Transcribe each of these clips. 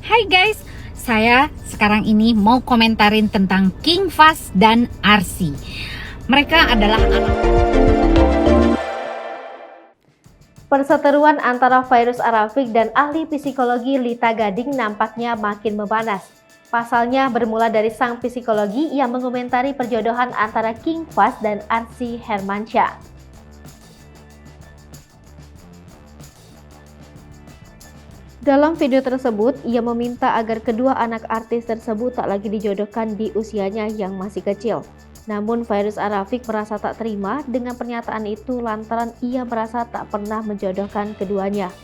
Hai guys, saya sekarang ini mau komentarin tentang King Fahd dan Arsy. Mereka adalah anak. Perseteruan antara Fairuz Arafiq dan ahli psikologi Lita Gading nampaknya makin memanas. Pasalnya bermula dari sang psikologi yang mengomentari perjodohan antara King Fahd dan Arsy Hermansyah. Dalam video tersebut, ia meminta agar kedua anak artis tersebut tak lagi dijodohkan di usianya yang masih kecil. Namun Fairuz Arafiq merasa tak terima dengan pernyataan itu lantaran ia merasa tak pernah menjodohkan keduanya.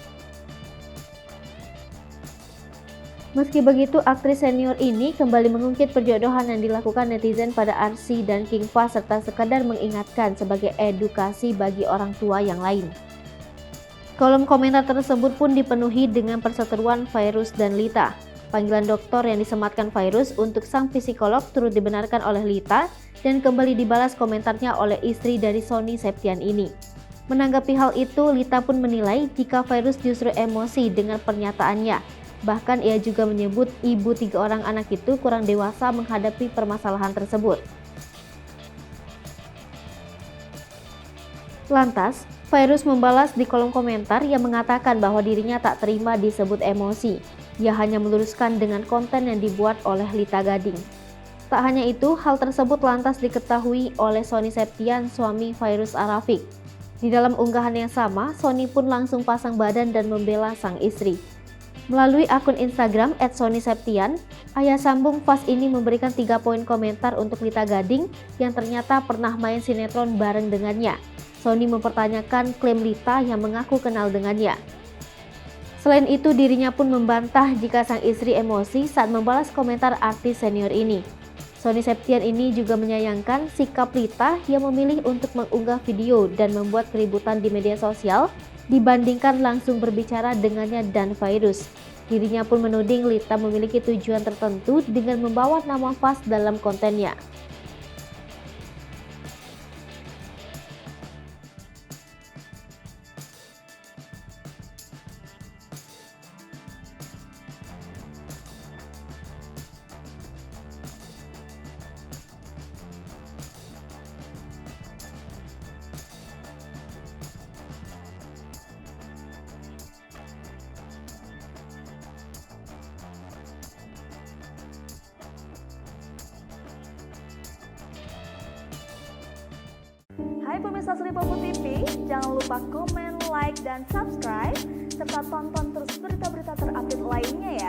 Meski begitu, aktris senior ini kembali mengungkit perjodohan yang dilakukan netizen pada Arsy dan King Fahd serta sekadar mengingatkan sebagai edukasi bagi orang tua yang lain. Kolom komentar tersebut pun dipenuhi dengan perseteruan Fairuz dan Lita. Panggilan dokter yang disematkan Fairuz untuk sang psikolog turut dibenarkan oleh Lita dan kembali dibalas komentarnya oleh istri dari Sony Septian ini. Menanggapi hal itu, Lita pun menilai jika Fairuz justru emosi dengan pernyataannya. Bahkan ia juga menyebut ibu 3 orang anak itu kurang dewasa menghadapi permasalahan tersebut. Lantas, Fairuz membalas di kolom komentar yang mengatakan bahwa dirinya tak terima disebut emosi. Ia hanya meluruskan dengan konten yang dibuat oleh Lita Gading. Tak hanya itu, hal tersebut lantas diketahui oleh Sony Septian, suami Fairuz Arafiq. Di dalam unggahan yang sama, Sony pun langsung pasang badan dan membela sang istri. Melalui akun Instagram @sonyseptian, ayah sambung Fahd ini memberikan 3 poin komentar untuk Lita Gading yang ternyata pernah main sinetron bareng dengannya. Sony mempertanyakan klaim Lita yang mengaku kenal dengannya. Selain itu, dirinya pun membantah jika sang istri emosi saat membalas komentar artis senior ini. Sony Septian ini juga menyayangkan sikap Lita yang memilih untuk mengunggah video dan membuat keributan di media sosial dibandingkan langsung berbicara dengannya dan Fairuz. Dirinya pun menuding Lita memiliki tujuan tertentu dengan membawa nama Fahd dalam kontennya. Hai pemirsa Sri Popo TV, jangan lupa komen, like, dan subscribe, serta tonton terus berita-berita terupdate lainnya ya.